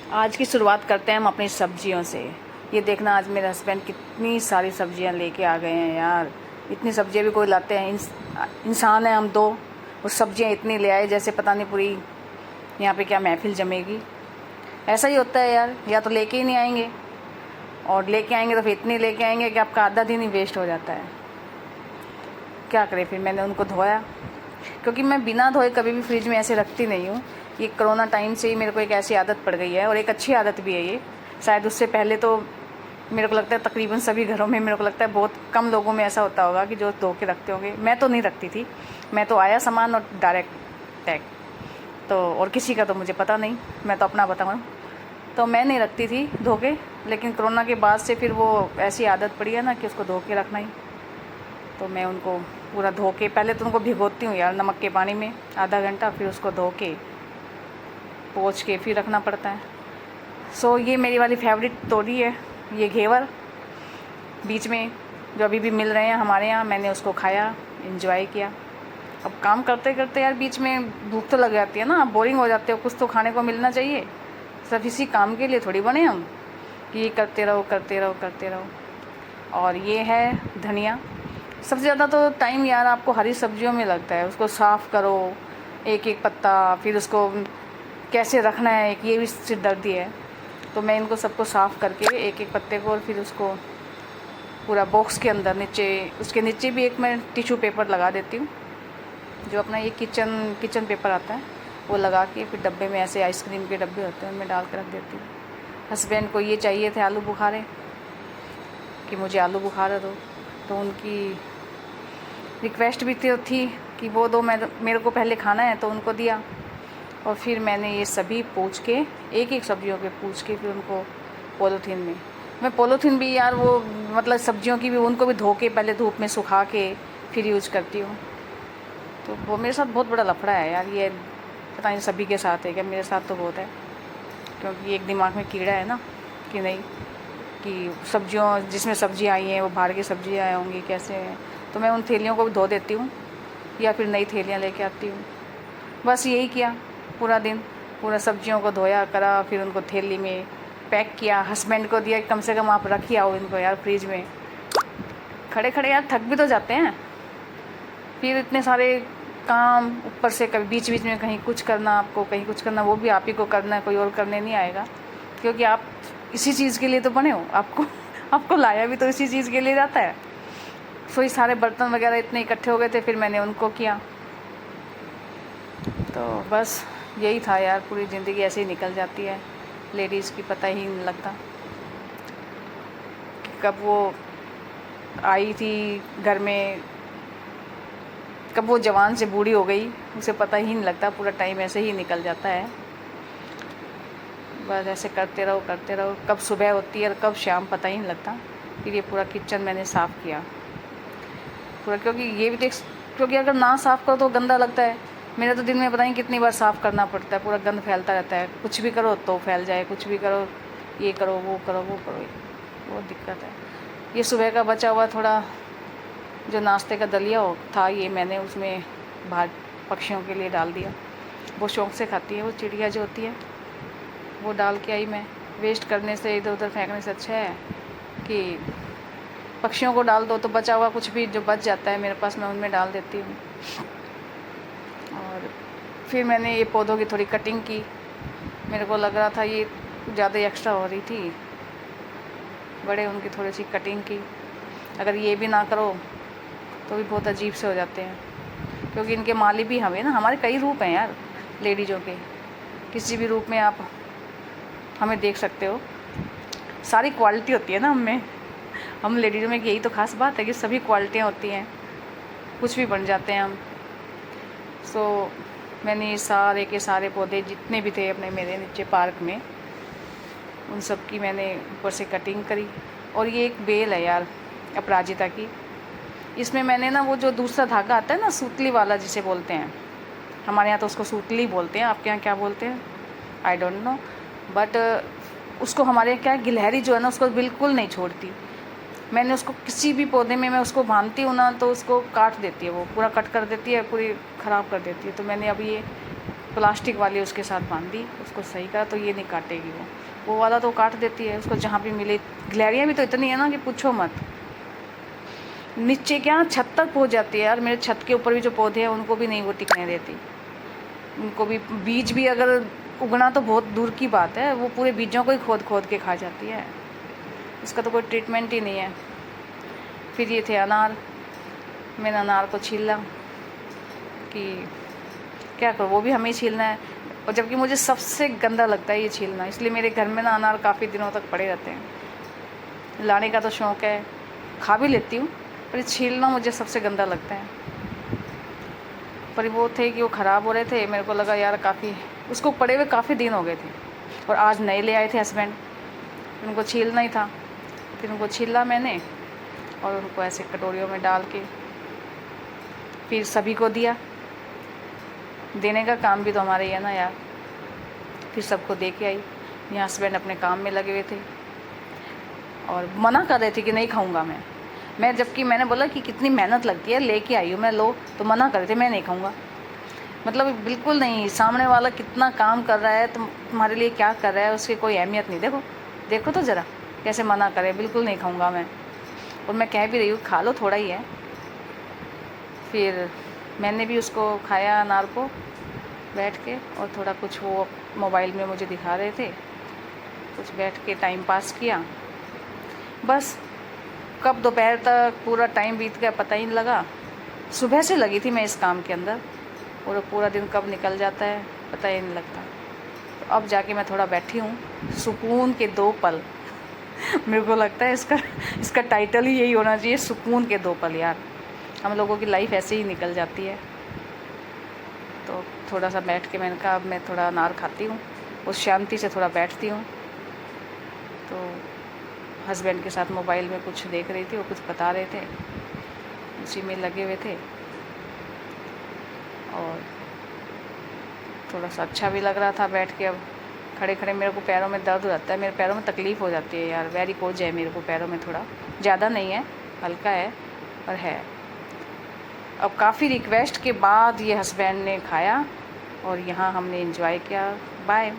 आज की शुरुआत करते हैं हम अपनी सब्जियों से। ये देखना, आज मेरे हस्बैंड कितनी सारी सब्जियां लेके आ गए हैं यार। इतनी सब्जियां भी कोई लाते हैं? इंसान है हम दो, और सब्जियां इतनी ले आए जैसे पता नहीं पूरी यहाँ पे क्या महफिल जमेगी। ऐसा ही होता है यार, या तो लेके ही नहीं आएंगे, और लेके आएंगे तो फिर इतनी लेके आएंगे कि आपका आधा दिन ही वेस्ट हो जाता है। क्या करें फिर? मैंने उनको धोया, क्योंकि मैं बिना धोए कभी भी फ्रिज में ऐसे रखती नहीं हूँ। ये कोरोना टाइम से ही मेरे को एक ऐसी आदत पड़ गई है, और एक अच्छी आदत भी है ये। शायद उससे पहले तो मेरे को लगता है तकरीबन सभी घरों में, मेरे को लगता है बहुत कम लोगों में ऐसा होता होगा कि जो धो के रखते होंगे। मैं तो नहीं रखती थी, मैं तो आया सामान और डायरेक्ट टैग तो, और किसी का तो मुझे पता नहीं, मैं तो अपना बताऊँ। तो मैं नहीं रखती थी धो के, लेकिन कोरोना के बाद से फिर वो ऐसी आदत पड़ी है ना कि उसको धो के रखना ही। तो मैं उनको पूरा धो के, पहले तो उनको भिगोती हूँ यार नमक के पानी में आधा घंटा, फिर उसको धो के पोंछ के फिर रखना पड़ता है। सो ये मेरी वाली फेवरेट तोरी है, ये घेवर बीच में जो अभी भी मिल रहे हैं हमारे यहाँ। मैंने उसको खाया, एंजॉय किया। अब काम करते करते यार बीच में भूख तो लग जाती है ना, आप बोरिंग हो जाते हो, कुछ तो खाने को मिलना चाहिए। सब इसी काम के लिए थोड़ी बने हम कि ये करते रहो करते रहो करते रहो। और ये है धनिया। सबसे ज़्यादा तो टाइम यार आपको हरी सब्जियों में लगता है। उसको साफ़ करो एक एक पत्ता, फिर उसको कैसे रखना है, एक ये भी सिरदर्दी है। तो मैं इनको सबको साफ़ करके एक एक पत्ते को, और फिर उसको पूरा बॉक्स के अंदर नीचे, उसके नीचे भी एक मैं टिश्यू पेपर लगा देती हूँ, जो अपना ये किचन पेपर आता है वो लगा के, फिर डब्बे में ऐसे आइसक्रीम के डब्बे होते हैं उनमें डाल के रख देती हूँ। हस्बैंड को ये चाहिए थे आलू बुखारे, कि मुझे आलू बुखारा दो, तो उनकी रिक्वेस्ट भी थी कि वो दो, मेरे को पहले खाना है, तो उनको दिया। और फिर मैंने ये सभी पूछ के, एक एक सब्जियों के पूछ के, फिर उनको पॉलीथीन में, मैं पॉलीथीन भी यार वो मतलब सब्जियों की भी, उनको भी धो के पहले धूप में सुखा के फिर यूज करती हूँ। तो वो मेरे साथ बहुत बड़ा लफड़ा है यार। ये पता नहीं सभी के साथ है क्या, मेरे साथ तो बहुत है। क्योंकि एक दिमाग में कीड़ा है ना कि नहीं, कि सब्जियों जिसमें सब्जियाँ आई हैं वो बाहर की सब्जियाँ आई होंगी कैसे हैं। तो मैं उन थैलियों को भी धो देती हूँ, या फिर नई थैलियाँ लेके आती हूँ। बस यही किया पूरा दिन, पूरा सब्जियों को धोया करा, फिर उनको थैली में पैक किया। हस्बैंड को दिया कम से कम आप रख ही आओ इनको यार फ्रिज में। खड़े खड़े यार थक भी तो जाते हैं, फिर इतने सारे काम ऊपर से, कभी बीच बीच में कहीं कुछ करना, आपको कहीं कुछ करना, वो भी आप ही को करना है, कोई और करने नहीं आएगा। क्योंकि आप इसी चीज़ के लिए तो बने हो, आपको लाया भी तो इसी चीज़ के लिए जाता है। सो ये सारे बर्तन वगैरह इतने इकट्ठे हो गए थे, फिर मैंने उनको किया। तो बस यही था यार, पूरी ज़िंदगी ऐसे ही निकल जाती है लेडीज़ की, पता ही नहीं लगता कब वो आई थी घर में, कब वो जवान से बूढ़ी हो गई, उसे पता ही नहीं लगता। पूरा टाइम ऐसे ही निकल जाता है, बस ऐसे करते रहो, कब सुबह होती है और कब शाम पता ही नहीं लगता। फिर ये पूरा किचन मैंने साफ़ किया पूरा, क्योंकि ये भी देख, क्योंकि अगर ना साफ़ करो तो गंदा लगता है। मेरा तो दिन में पता नहीं कितनी बार साफ़ करना पड़ता है, पूरा गंद फैलता रहता है। कुछ भी करो तो फैल जाए, कुछ भी करो, ये करो वो करो वो करो, बहुत दिक्कत है। ये सुबह का बचा हुआ थोड़ा जो नाश्ते का दलिया था, ये मैंने उसमें बाहर पक्षियों के लिए डाल दिया। वो शौक़ से खाती है, वो चिड़िया जो होती है, वो डाल के आई मैं। वेस्ट करने से, इधर उधर फेंकने से अच्छा है कि पक्षियों को डाल दो, तो बचा हुआ कुछ भी जो बच जाता है मेरे पास, मैं उनमें डाल देती हूँ। और फिर मैंने ये पौधों की थोड़ी कटिंग की, मेरे को लग रहा था ये ज़्यादा एक्स्ट्रा हो रही थी, बड़े उनकी थोड़ी सी कटिंग की। अगर ये भी ना करो तो भी बहुत अजीब से हो जाते हैं, क्योंकि इनके माली भी हमें ना, हमारे कई रूप हैं यार लेडीज़ों के, किसी भी रूप में आप हमें देख सकते हो। सारी क्वालिटी होती है ना हम लेडीज़ों में, यही तो खास बात है कि सभी क्वालिटियाँ होती हैं, कुछ भी बन जाते हैं हम। सो मैंने ये सारे के सारे पौधे जितने भी थे अपने मेरे नीचे पार्क में, उन सब की मैंने ऊपर से कटिंग करी। और ये एक बेल है यार अपराजिता की, इसमें मैंने ना वो जो दूसरा धागा आता है ना, सूतली वाला जिसे बोलते हैं, हमारे यहाँ तो उसको सूतली बोलते हैं, आपके यहाँ क्या बोलते हैं आई डोंट नो, बट उसको हमारे यहाँ क्या है, गिलहरी जो है ना उसको बिल्कुल नहीं छोड़ती। मैंने उसको किसी भी पौधे में मैं उसको बांधती हूँ ना, तो उसको काट देती है, वो पूरा कट कर देती है, पूरी ख़राब कर देती है। तो मैंने अभी ये प्लास्टिक वाली उसके साथ बांध दी, उसको सही करा तो ये नहीं काटेगी वो वाला तो काट देती है उसको जहाँ भी मिले। गिलहरियाँ भी तो इतनी है ना कि पूछो मत, नीचे क्या छत तक पहुँच जाती है यार। मेरे छत के ऊपर भी जो पौधे हैं उनको भी नहीं वो टिकने देती, उनको भी बीज भी अगर उगना तो बहुत दूर की बात है, वो पूरे बीजों को ही खोद खोद के खा जाती है, इसका तो कोई ट्रीटमेंट ही नहीं है। फिर ये थे अनार, मैंने अनार को छीला कि क्या करूँ, वो भी हमें ही छीलना है, और जबकि मुझे सबसे गंदा लगता है ये छीलना, इसलिए मेरे घर में ना अनार काफ़ी दिनों तक पड़े रहते हैं। लाने का तो शौक़ है, खा भी लेती हूँ, पर छीलना मुझे सबसे गंदा लगता है। पर वो थे कि वो ख़राब हो रहे थे, मेरे को लगा यार काफ़ी उसको पड़े हुए काफ़ी दिन हो गए थे, और आज नए ले आए थे हस्बैंड, उनको छीलना ही था। फिर उनको छीला मैंने और उनको ऐसे कटोरियों में डाल के फिर सभी को दिया। देने का काम भी तो हमारा ही है ना यार। फिर सबको दे के आई, यहाँ हस्बैंड अपने काम में लगे हुए थे और मना कर रहे थे कि नहीं खाऊंगा मैं जबकि मैंने बोला कि कितनी मेहनत लगती है, लेके आई हूँ मैं, लो, तो मना कर रहे थे मैं नहीं खाऊंगा। मतलब बिल्कुल नहीं, सामने वाला कितना काम कर रहा है, तुम्हारे लिए क्या कर रहा है, उसकी कोई अहमियत नहीं। देखो तो ज़रा कैसे मना करे, बिल्कुल नहीं खाऊंगा मैं, और मैं कह भी रही हूँ खा लो, थोड़ा ही है। फिर मैंने भी उसको खाया अनार को बैठ के, और थोड़ा कुछ वो मोबाइल में मुझे दिखा रहे थे, कुछ बैठ के टाइम पास किया। बस कब दोपहर तक पूरा टाइम बीत गया पता ही नहीं लगा। सुबह से लगी थी मैं इस काम के अंदर, और पूरा दिन कब निकल जाता है पता ही नहीं लगता। तो अब जाके मैं थोड़ा बैठी हूँ, सुकून के 2 पल। मेरे को लगता है इसका टाइटल ही यही होना चाहिए, सुकून के 2 पल। यार हम लोगों की लाइफ ऐसे ही निकल जाती है। तो थोड़ा सा बैठ के मैंने कहा अब मैं थोड़ा अनार खाती हूँ, उस शांति से थोड़ा बैठती हूँ। तो हस्बैंड के साथ मोबाइल में कुछ देख रही थी, वो कुछ बता रहे थे, उसी में लगे हुए थे, और थोड़ा सा अच्छा भी लग रहा था बैठ के। अब खड़े खड़े मेरे को पैरों में दर्द रहता है, मेरे पैरों में तकलीफ़ हो जाती है यार, वेरिकोज है मेरे को पैरों में, थोड़ा ज़्यादा नहीं है, हल्का है पर है। अब काफ़ी रिक्वेस्ट के बाद ये हस्बैंड ने खाया और यहाँ हमने एंजॉय किया। बाय।